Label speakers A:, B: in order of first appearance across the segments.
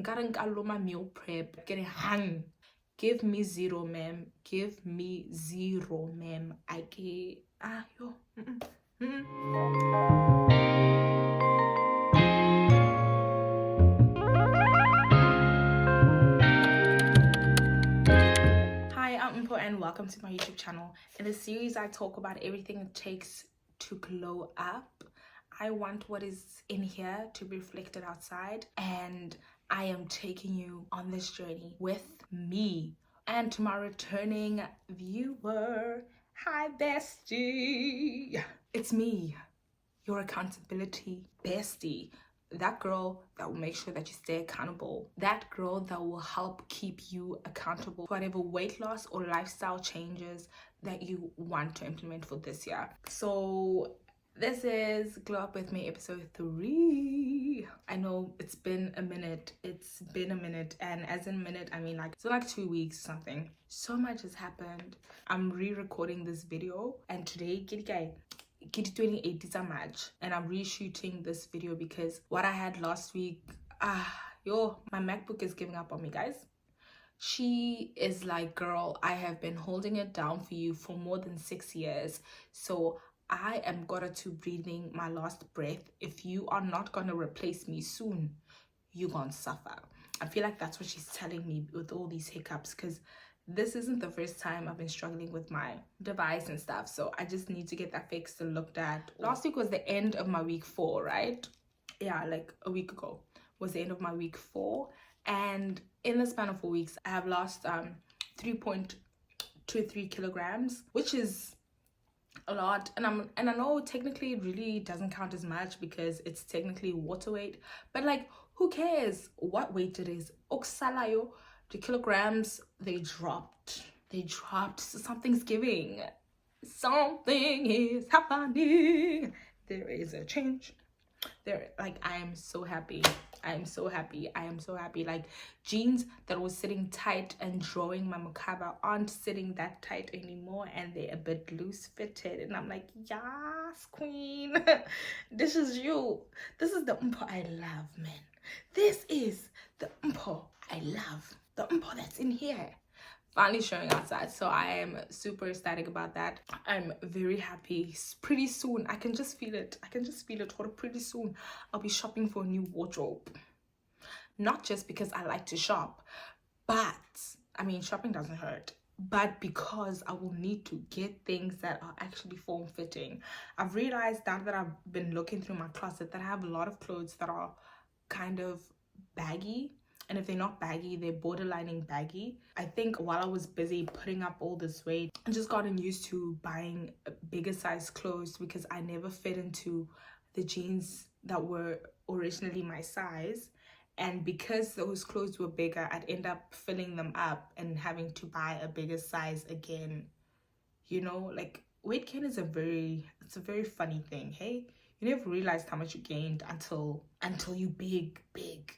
A: my meal prep. Get it hung. Give me zero, ma'am. Give me zero, ma'am. I get yo. Hi, I'm Mpo and welcome to my YouTube channel. In this series, I talk about everything it takes to glow up. I want what is in here to be reflected outside, and I am taking you on this journey with me. And to my returning viewer, hi bestie. It's me, your accountability bestie. That girl that will make sure that you stay accountable. That girl that will help keep you accountable for whatever weight loss or lifestyle changes that you want to implement for this year. So this is Glow Up With Me episode 3. I know it's been a minute. And as in a minute, I mean like it's been like 2 weeks or something. So much has happened. I'm re-recording this video and today, Kitty 28 is a match, and I'm reshooting this video because what I had last week, my MacBook is giving up on me, guys. She is like, girl, I have been holding it down for you for more than 6 years, so I am to breathing my last breath. If you are not gonna replace me soon, you're gonna suffer. I feel like that's what she's telling me with all these hiccups, because this isn't the first time I've been struggling with my device and stuff, so I just need to get that fixed and looked at. Last week was the end of my week 4, right? Yeah, like a week ago was the end of my week 4, and in the span of 4 weeks I have lost 3.23 kilograms, which is a lot. And I know technically it really doesn't count as much because it's technically water weight, but like, who cares what weight it is? Oksalayo, the kilograms, they dropped. So something's giving. Something is happening. There is a change. I am so happy. Like, jeans that was sitting tight and drawing my makaba aren't sitting that tight anymore, and they're a bit loose fitted, and I'm like, yes, queen. This is you. This is the Mpo I love, man. This is the Mpo I love. The Mpo that's in here finally showing outside, so I am super ecstatic about that. I'm very happy. Pretty soon, I can just feel it. Pretty soon I'll be shopping for a new wardrobe, not just because I like to shop, but I mean, shopping doesn't hurt, but because I will need to get things that are actually form-fitting. I've realized now that I've been looking through my closet that I have a lot of clothes that are kind of baggy, and if they're not baggy, they're borderlining baggy. I think while I was busy putting up all this weight, I just gotten used to buying bigger size clothes because I never fit into the jeans that were originally my size. And because those clothes were bigger, I'd end up filling them up and having to buy a bigger size again. You know, like, weight gain is a very funny thing, hey? You never realized how much you gained until you big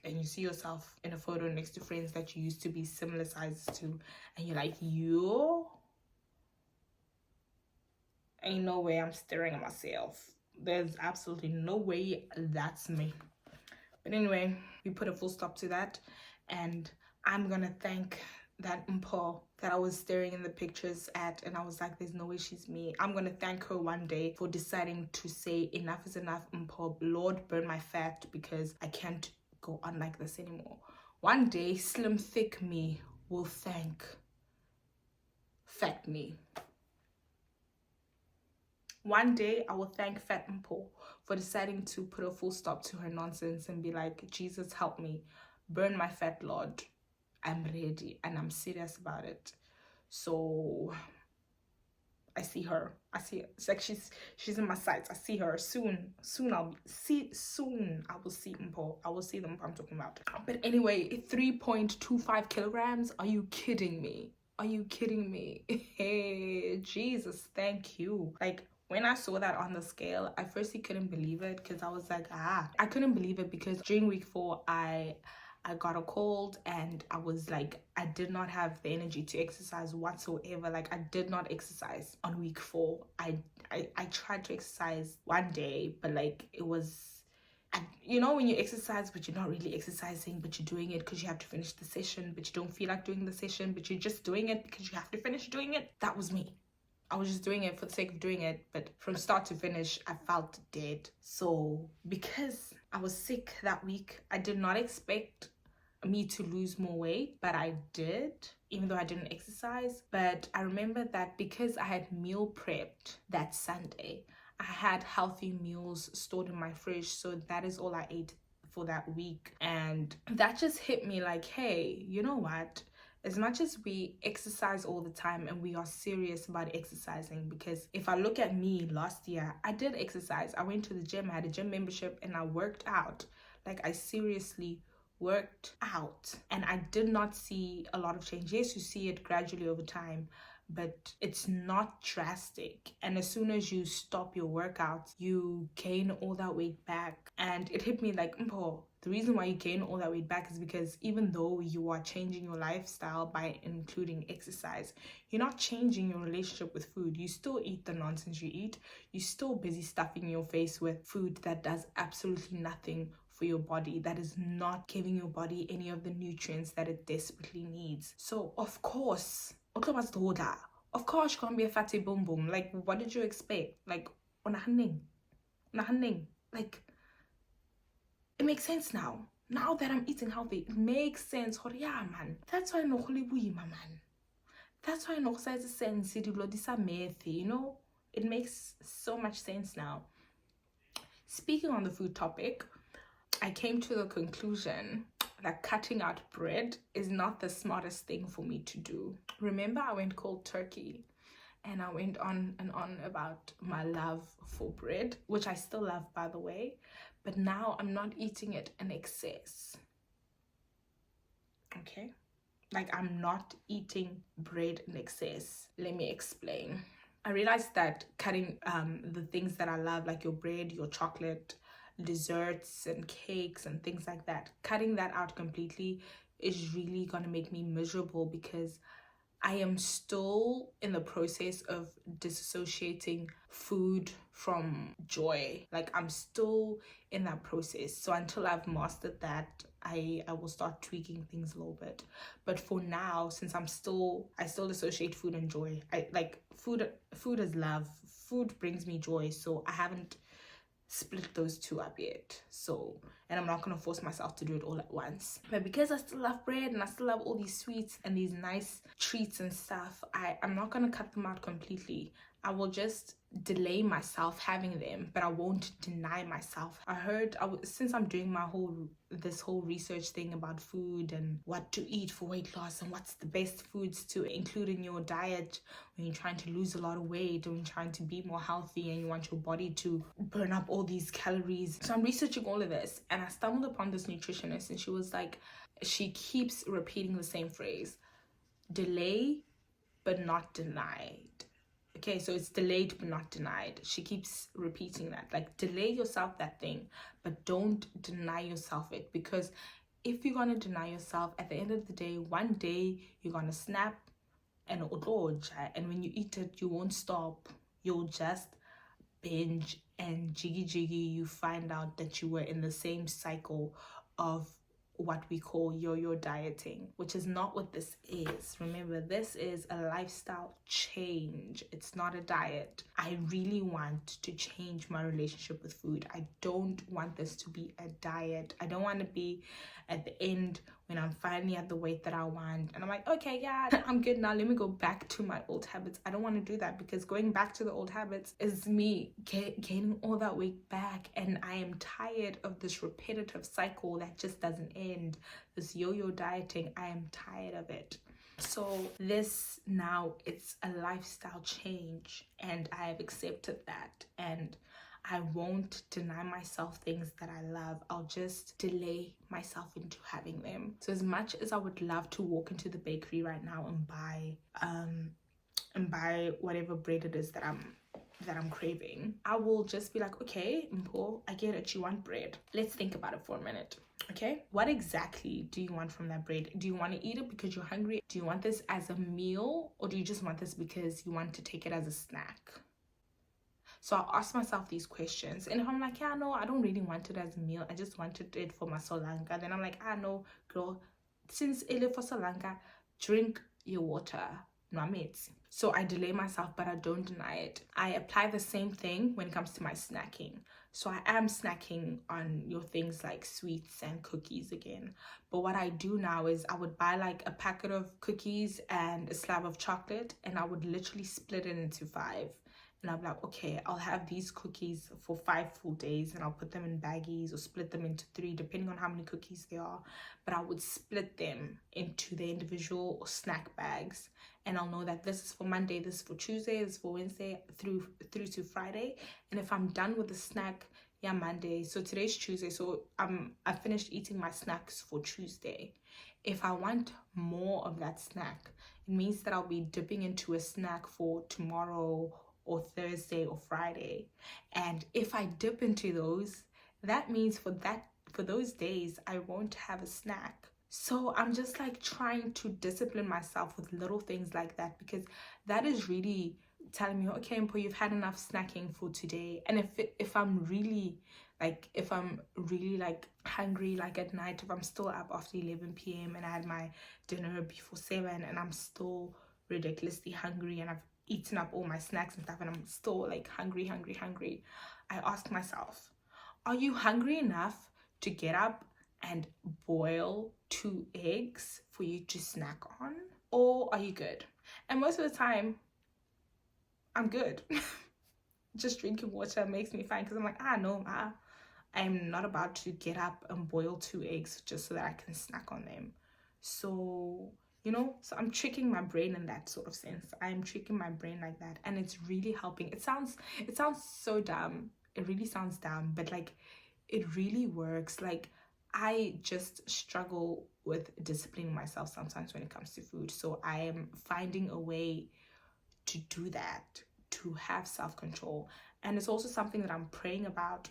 A: and you see yourself in a photo next to friends that you used to be similar sizes to, and you're like, yo, ain't no way I'm staring at myself. There's absolutely no way that's me. But anyway, we put a full stop to that, and I'm gonna thank that Mpo that I was staring in the pictures at, and I was like, there's no way she's me. I'm gonna thank her one day for deciding to say enough is enough, Mpo. Lord, burn my fat, because I can't go on like this anymore. One day, slim thick me will thank fat me. One day, I will thank Fat Mpo for deciding to put a full stop to her nonsense and be like, Jesus, help me. Burn my fat, Lord. I'm ready and I'm serious about it. So I see her. It's like she's in my sights. I see her soon. I will see Mpo. I will see the Mpo I'm talking about. But anyway, 3.25 kilograms. Are you kidding me? Hey, Jesus, thank you. Like, when I saw that on the scale, I firstly couldn't believe it, because I was like, I couldn't believe it because during week 4, I got a cold, and I was like, I did not have the energy to exercise whatsoever. Like, I did not exercise on week 4. I tried to exercise one day, but like, And you know when you exercise but you're not really exercising, but you're doing it because you have to finish the session, but you don't feel like doing the session, but you're just doing it because you have to finish doing it? That was me. I was just doing it for the sake of doing it, but from start to finish I felt dead. So because I was sick that week, I did not expect me to lose more weight, but I did, even though I didn't exercise. But I remember that because I had meal prepped that Sunday, I had healthy meals stored in my fridge, so that is all I ate for that week. And that just hit me like, hey, you know what, as much as we exercise all the time and we are serious about exercising, because if I look at me last year, I did exercise. I went to the gym, I had a gym membership, and I worked out. Like, I seriously worked out, and I did not see a lot of change. Yes, you see it gradually over time, but it's not drastic. And as soon as you stop your workouts, you gain all that weight back. And it hit me like, the reason why you gain all that weight back is because even though you are changing your lifestyle by including exercise, you're not changing your relationship with food. You still eat the nonsense you eat. You're still busy stuffing your face with food that does absolutely nothing for your body, that is not giving your body any of the nutrients that it desperately needs. So of course you can't be a fatty boom boom. Like, what did you expect? Like, like, it makes sense now. Now that I'm eating healthy, it makes sense. Yeah, man. That's why no man. That's why no size sense. You know, it makes so much sense now. Speaking on the food topic, I came to the conclusion that cutting out bread is not the smartest thing for me to do. Remember, I went cold turkey and I went on and on about my love for bread, which I still love, by the way, but now I'm not eating it in excess. Okay? Like, I'm not eating bread in excess. Let me explain. I realized that cutting the things that I love, like your bread, your chocolate, desserts and cakes and things like that, cutting that out completely is really gonna make me miserable, because I am still in the process of disassociating food from joy. Like, I'm still in that process. So until I've mastered that, I will start tweaking things a little bit. But for now, since I still associate food and joy. I like food is love. Food brings me joy. So I haven't split those two up yet. So, and I'm not gonna force myself to do it all at once. But because I still love bread and I still love all these sweets and these nice treats and stuff, I'm not gonna cut them out completely. I will just delay myself having them, but I won't deny myself. Since I'm doing this whole research thing about food and what to eat for weight loss and what's the best foods to include in your diet when you're trying to lose a lot of weight, or when you're trying to be more healthy and you want your body to burn up all these calories. So I'm researching all of this, and I stumbled upon this nutritionist, and she keeps repeating the same phrase: delay but not denied. Okay, so it's delayed but not denied. She keeps repeating that. Like, delay yourself that thing, but don't deny yourself it. Because if you're going to deny yourself, at the end of the day, one day you're going to snap and when you eat it, you won't stop. You'll just binge and jiggy. You find out that you were in the same cycle of what we call yo-yo dieting, which is not what this is. Remember, this is a lifestyle change. It's not a diet. I really want to change my relationship with food. I don't want this to be a diet. I don't want to be at the end when I'm finally at the weight that I want and I'm like, okay, yeah, I'm good now, let me go back to my old habits. I don't want to do that, because going back to the old habits is me gaining all that weight back, and I am tired of this repetitive cycle that just doesn't end. This yo-yo dieting, I am tired of it. So this now, it's a lifestyle change, and I have accepted that, and I won't deny myself things that I love. I'll just delay myself into having them. So as much as I would love to walk into the bakery right now and buy whatever bread it is that I'm craving, I will just be like, okay, Mpo, I get it, you want bread. Let's think about it for a minute. Okay, what exactly do you want from that bread? Do you want to eat it because you're hungry? Do you want this as a meal, or do you just want this because you want to take it as a snack? So I ask myself these questions, and if I'm like, yeah, no, I don't really want it as a meal, I just wanted it for my solanka, then I'm like, no, girl, since ele for solanka, drink your water. No, mates. So I delay myself, but I don't deny it. I apply the same thing when it comes to my snacking. So I am snacking on your things like sweets and cookies again. But what I do now is I would buy like a packet of cookies and a slab of chocolate, and I would literally split it into 5. And I'm like, okay, I'll have these cookies for 5 full days, and I'll put them in baggies or split them into 3, depending on how many cookies there are. But I would split them into the individual snack bags. And I'll know that this is for Monday, this is for Tuesday, this is for Wednesday, through to Friday. And if I'm done with the snack, yeah, Monday. So today's Tuesday. So I finished eating my snacks for Tuesday. If I want more of that snack, it means that I'll be dipping into a snack for tomorrow or Thursday or Friday. And if I dip into those, that means for those days I won't have a snack. So I'm just like trying to discipline myself with little things like that, because that is really telling me, okay, Mpo, you've had enough snacking for today. And if I'm really like hungry, like at night, if I'm still up after 11 p.m. and I had my dinner before 7 and I'm still ridiculously hungry and I've eaten up all my snacks and stuff and I'm still like hungry, I ask myself, are you hungry enough to get up and boil 2 eggs for you to snack on? Or are you good? And most of the time, I'm good. Just drinking water makes me fine, because I'm like, no, I'm not about to get up and boil 2 eggs just so that I can snack on them. So, so I'm tricking my brain in that sort of sense. I'm tricking my brain like that, and it's really helping. It sounds so dumb. It really sounds dumb, but like it really works. Like I just struggle with disciplining myself sometimes when it comes to food. So I am finding a way to do that, to have self-control. And it's also something that I'm praying about.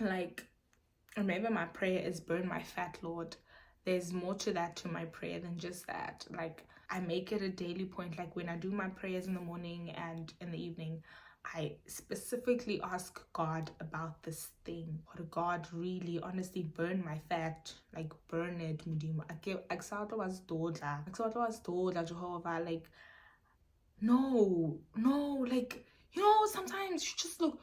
A: Like, remember, my prayer is burn my fat, Lord. There's more to that, to my prayer, than just that. Like, I make it a daily point. Like when I do my prayers in the morning and in the evening, I specifically ask God about this thing. Would God really honestly burn my fat? Like burn it, Mudimu. Jehovah. Like, no, like, sometimes you just look,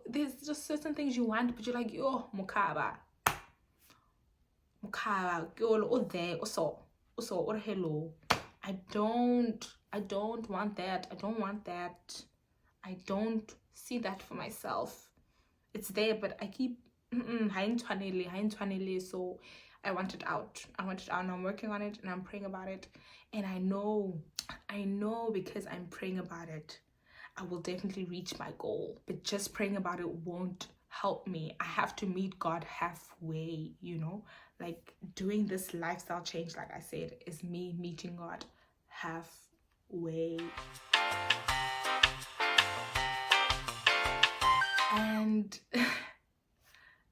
A: there's just certain things you want, but you're like, yo, mukaba, or there, or hello. I don't want that. I don't see that for myself. It's there, but I keep so I want it out. And I'm working on it and I'm praying about it. And I know because I'm praying about it, I will definitely reach my goal. But just praying about it won't help me. I have to meet God halfway, like doing this lifestyle change, like I said, is me meeting God halfway. And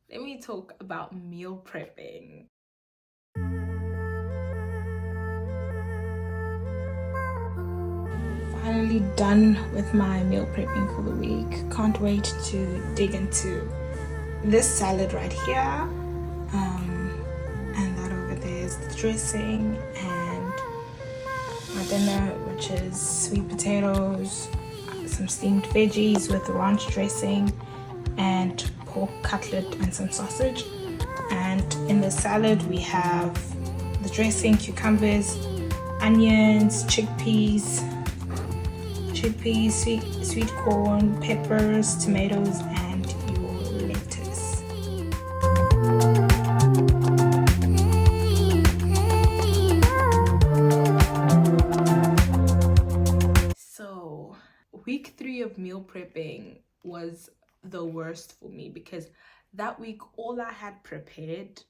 A: let me talk about meal prepping. Finally done with my meal prepping for the week. Can't wait to dig into this salad right here. And that over there is the dressing, and my dinner, which is sweet potatoes, some steamed veggies with ranch dressing, and pork cutlet and some sausage. And in the salad we have the dressing, cucumbers, onions, chickpeas, sweet corn, peppers, tomatoes, and your lettuce. So week 3 of meal prepping was the worst for me, because that week all I had prepared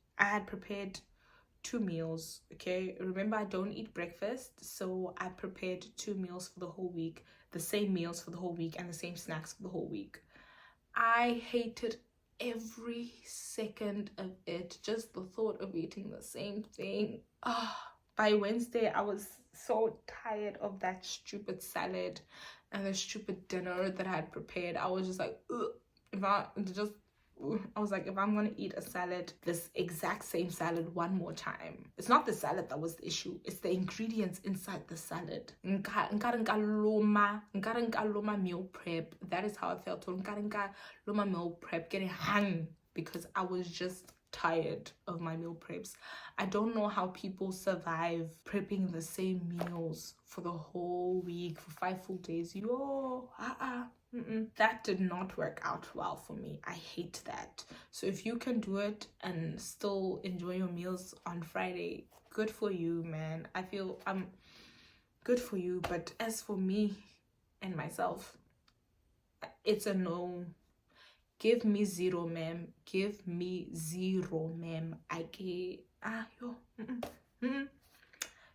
A: 2 meals. Okay, remember, I don't eat breakfast, so I prepared 2 meals for the whole week, the same meals for the whole week and the same snacks for the whole week. I hated every second of it. Just the thought of eating the same thing. By Wednesday, I was so tired of that stupid salad and the stupid dinner that I had prepared. I was just like, ugh. I was like, if I'm gonna eat a salad, this exact same salad one more time, it's not the salad that was the issue, it's the ingredients inside the salad. Nkarenka meal prep. That is how I felt. Nkarenka meal prep, getting hung because I was just tired of my meal preps. I don't know how people survive prepping the same meals for the whole week, for 5 full days. That did not work out well for me. I hate that. So if you can do it and still enjoy your meals on Friday, good for you, man. I feel good for you. But as for me and myself, it's a no. Give me 0, ma'am. Give me 0, ma'am.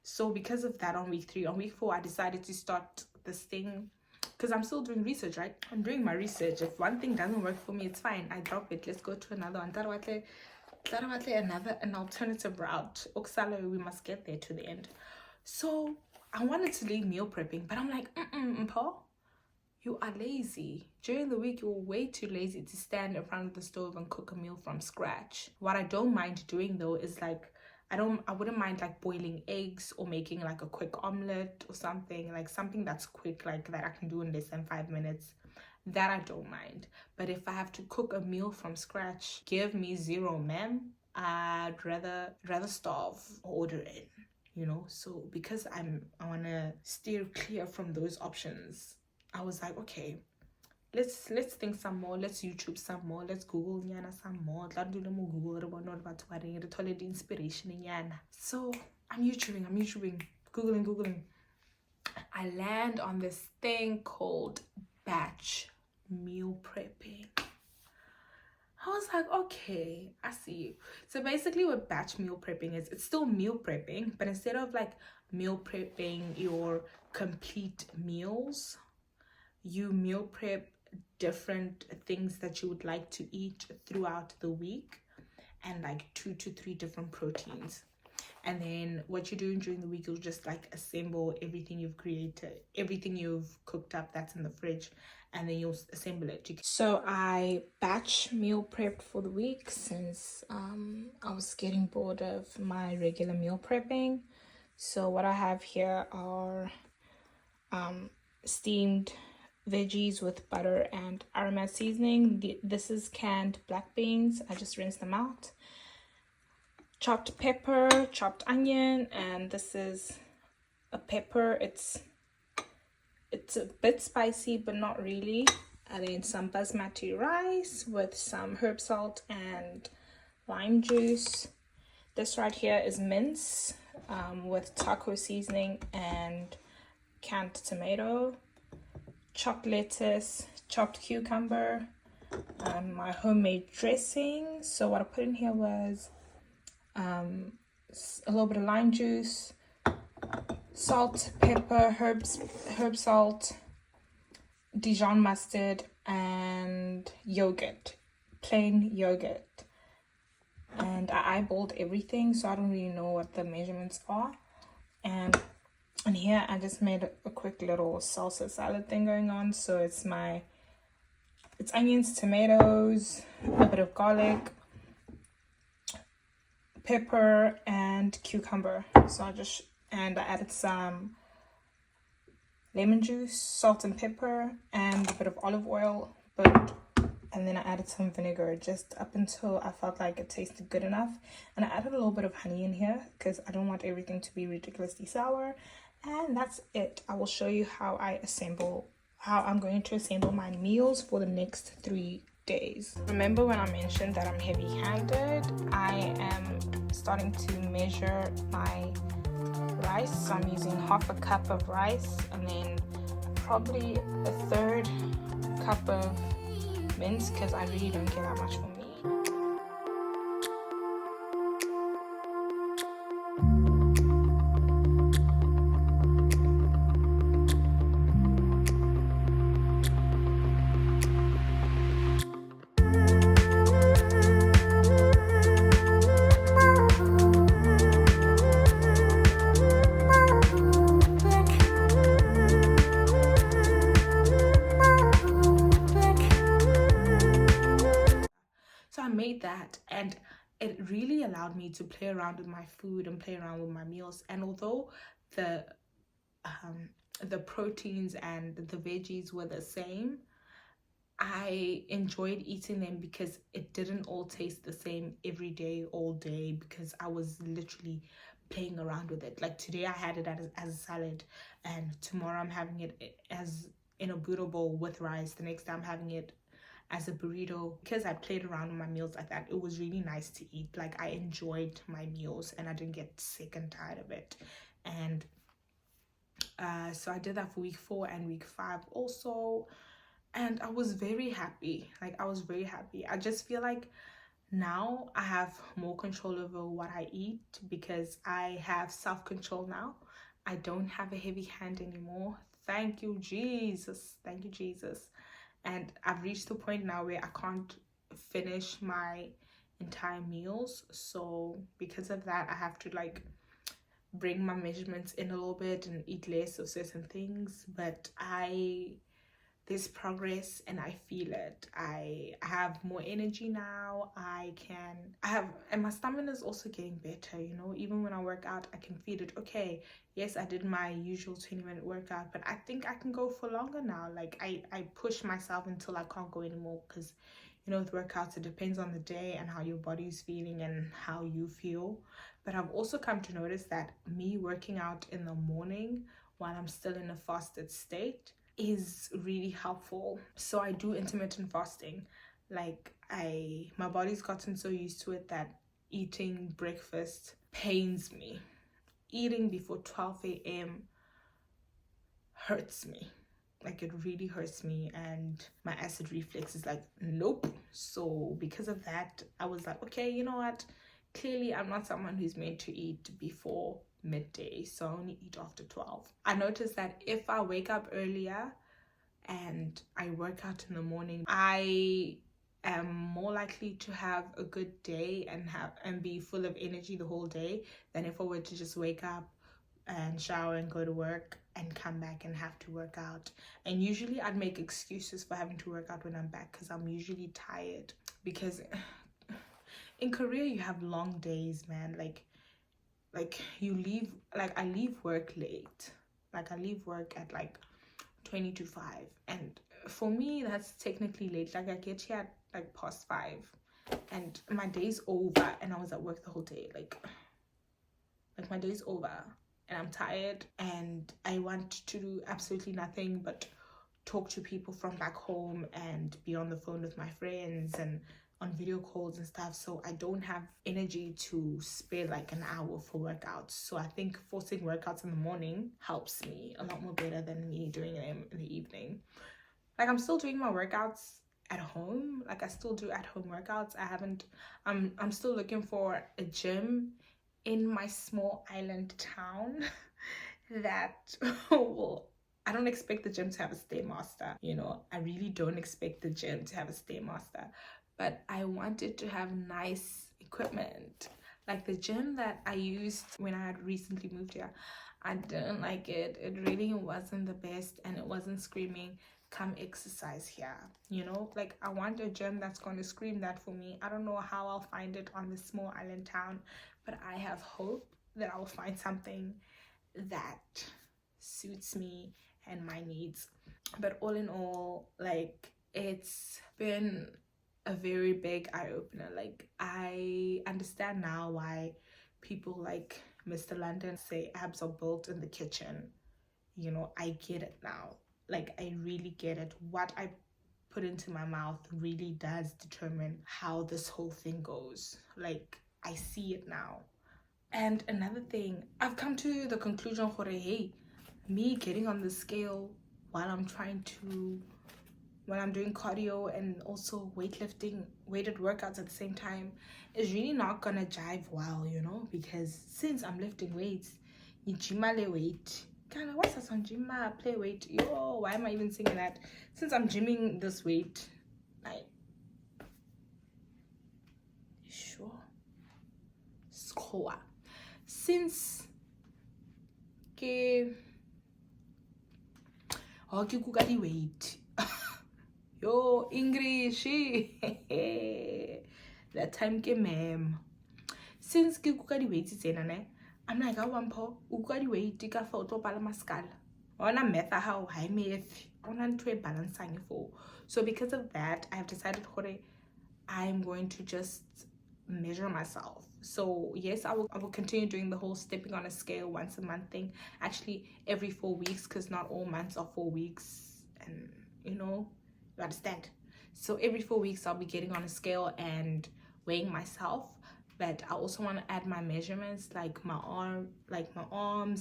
A: So because of that, on week 3, on week 4, I decided to start this thing because I'm still doing research, right? I'm doing my research. If one thing doesn't work for me, it's fine. I drop it. Let's go to another one. An alternative route. Oksala, we must get there to the end. So I wanted to leave meal prepping, but I'm like, Paul, you are lazy. During the week, you're way too lazy to stand in front of the stove and cook a meal from scratch. What I don't mind doing though is like, I wouldn't mind like boiling eggs or making like a quick omelet or something, like something that's quick, like that I can do in less than 5 minutes. That I don't mind. But if I have to cook a meal from scratch, give me 0, ma'am. I'd rather starve or order in, you know. So because I want to steer clear from those options, I was like, okay, let's think some more, let's YouTube some more, let's Google some more. Google inspiration. So I'm YouTubing, Googling. I land on this thing called batch meal prepping. I was like, okay, I see you. So basically what batch meal prepping is, it's still meal prepping, but instead of like meal prepping your complete meals, you meal prep different things that you would like to eat throughout the week, and like 2 to 3 different proteins. And then what you're doing during the week, you'll just like assemble everything you've created, everything you've cooked up that's in the fridge, and then you'll assemble it. So I batch meal prepped for the week since I was getting bored of my regular meal prepping. So what I have here are steamed veggies with butter and aromat seasoning. This is canned black beans. I just rinsed them out. Chopped pepper, chopped onion, and this is a pepper. It's a bit spicy, but not really. And then some basmati rice with some herb salt and lime juice. This right here is mince with taco seasoning and canned tomato. Chopped lettuce, chopped cucumber, my homemade dressing. So what I put in here was a little bit of lime juice, salt, pepper, herb salt, Dijon mustard, and yogurt, plain yogurt. And I eyeballed everything, so I don't really know what the measurements are. And here I just made a quick little salsa salad thing going on. So it's onions, tomatoes, a bit of garlic, pepper, and cucumber. So I added some lemon juice, salt and pepper, and a bit of olive oil, and then I added some vinegar just up until I felt like it tasted good enough. And I added a little bit of honey in here because I don't want everything to be ridiculously sour. And that's it. I will show you how I'm going to assemble my meals for the next 3 days. Remember when I mentioned that I'm heavy-handed? I am starting to measure my rice. So I'm using half a cup of rice and then probably a 1/3 cup of mince because I really don't get that much for me. it really allowed me to play around with my food and play around with my meals. And although the proteins and the veggies were the same, I enjoyed eating them because it didn't all taste the same every day, all day, because I was literally playing around with it. Like today I had it as a salad, and tomorrow I'm having it as in a burrito bowl with rice. The next day I'm having it as a burrito. Because I played around with my meals like that, it was really nice to eat. Like I enjoyed my meals and I didn't get sick and tired of it. And so I did that for week 4 and week 5 also, and I was very happy. Like I was very happy. I just feel like now I have more control over what I eat because I have self-control now. I don't have a heavy hand anymore. Thank you, Jesus. Thank you, Jesus. And I've reached the point now where I can't finish my entire meals. So because of that, I have to like bring my measurements in a little bit and eat less of certain things. But there's progress and I feel it. I have more energy now. And my stamina is also getting better, you know. Even when I work out, I can feel it. Okay, yes, I did my usual 20-minute workout, but I think I can go for longer now. Like I push myself until I can't go anymore, because you know, with workouts, it depends on the day and how your body's feeling and how you feel. But I've also come to notice that me working out in the morning while I'm still in a fasted state is really helpful. So I do intermittent fasting. Like my body's gotten so used to it that eating breakfast pains me. Eating before 12 a.m. hurts me. Like it really hurts me, and my acid reflux is like, nope. So because of that, I was like, okay, you know what? Clearly, I'm not someone who's meant to eat before midday, so I only eat after 12. I noticed that if I wake up earlier and I work out in the morning, I am more likely to have a good day and be full of energy the whole day than if I were to just wake up and shower and go to work and come back and have to work out. And usually I'd make excuses for having to work out when I'm back because I'm usually tired. Because in Korea you have long days, man. Like you leave, like I leave work late. Like I leave work at like 20 to 5, and for me that's technically late. Like I get here at like past 5 and my day's over and I was at work the whole day. Like my day's over and I'm tired and I want to do absolutely nothing but talk to people from back home and be on the phone with my friends and on video calls and stuff. So I don't have energy to spare like an hour for workouts. So I think forcing workouts in the morning helps me a lot more better than me doing them in the evening. Like I'm still doing my workouts at home. Like I still do at home workouts. I'm still looking for a gym in my small island town that will, I don't expect the gym to have a Stairmaster, you know. I really don't expect the gym to have a Stairmaster, but I wanted to have nice equipment. Like the gym that I used when I had recently moved here, I didn't like it. It really wasn't the best and it wasn't screaming, come exercise here, you know. Like I want a gym that's going to scream that for me. I don't know how I'll find it on this small island town, but I have hope that I'll find something that suits me and my needs. But all in all, like it's been a very big eye-opener. Like I understand now why people like Mr. London say abs are built in the kitchen. You know, I get it now. Like I really get it. What I put into my mouth really does determine how this whole thing goes. Like I see it now. And another thing, I've come to the conclusion for hey, me getting on the scale while I'm doing cardio and also weightlifting, weighted workouts at the same time is really not gonna jive well, you know, because since I'm lifting weights, you gymale weight. Kind of what's that song? Gymma play weight. Yo, why am I even singing that? Since I'm gymming this weight, like, sure, score. Since ke kuka di weight. Yo, English. That time ke ma'am. since ke kuka di weight tsena ne, I'm like, "How ampo uka di weight ka fa o tlo pala mascala." Ona math how high math. Ona to balance for. So because of that, I've decided I'm going to just measure myself. So yes, I will continue doing the whole stepping on a scale once a month thing, actually every 4 weeks, because not all months are 4 weeks, and you understand. So every 4 weeks I'll be getting on a scale and weighing myself. But I also want to add my measurements, like my arms,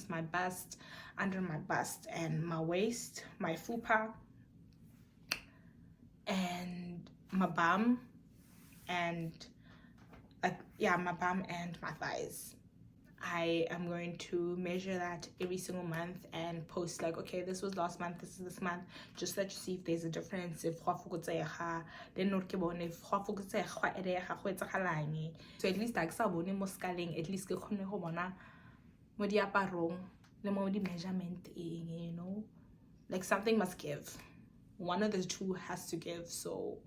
A: my bust, under my bust, and my waist, my fupa, and my bum, and my bum and my thighs. I am going to measure that every single month and post like, okay, this was last month, this is this month, just let you see if there's a difference, if then not if so at least like sa bone mo scaling, at least ke khone go bona mo diaparong le mo di measurement, like something must give, one of the two has to give. So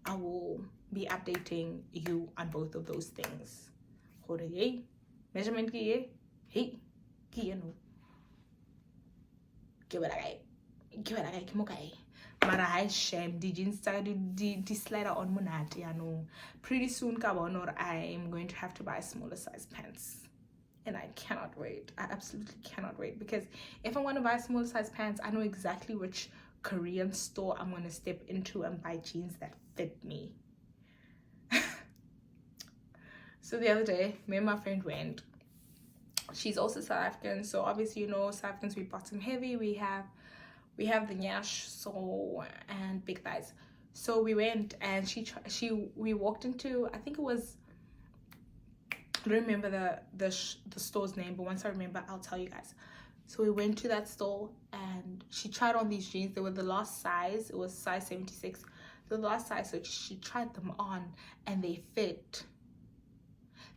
A: I will be updating you on both of those things. Measurement ki hey ki no ke mo kae mara I shame the jeans the slider on monate pretty soon ka bona or I am going to have to buy smaller size pants, and I cannot wait. I absolutely cannot wait, because if I want to buy smaller size pants, I know exactly which Korean store I'm going to step into and buy jeans that fit me. So the other day, me and my friend went. She's also South African, so obviously South Africans, we bottom heavy. We have the nyash, so, and big thighs. So we went and we walked into, I think it was, I don't remember the store's name, but once I remember I'll tell you guys. So we went to that store and she tried on these jeans. They were the last size. It was size 76, the last size. So she tried them on and they fit.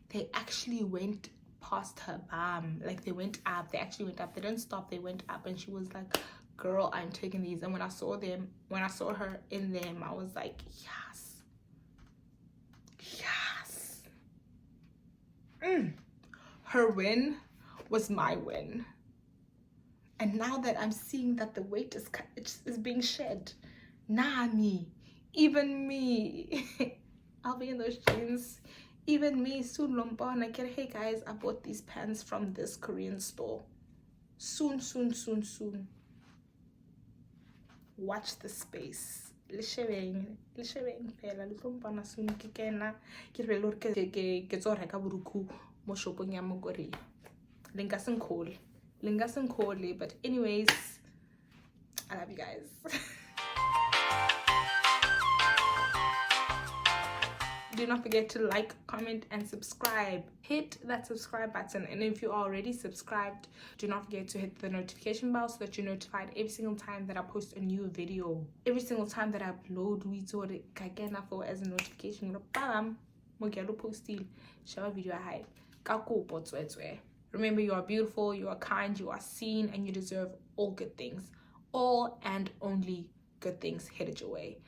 A: They actually went past her bum, like they went up. They actually went up. They didn't stop, they went up. And she was like, girl, I'm taking these. And when I saw her in them, I was like, yes. Her win was my win. And now that I'm seeing that the weight is being shed, even me I'll be in those jeans. Even me soon, Lombon, I get, hey guys, I bought these pants from this Korean store. Soon. Watch the space. Soon but anyways, I love you guys. Do not forget to like, comment, and subscribe. Hit that subscribe button, and if you're already subscribed, do not forget to hit the notification bell so that you're notified every single time that I post a new video. Every single time that I upload video, as a notification. Remember, you are beautiful, you are kind, you are seen, and you deserve all good things. All and only good things headed your way.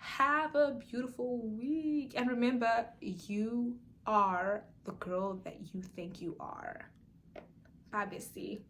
A: Have a beautiful week, and remember, you are the girl that you think you are. Bye, Bestie.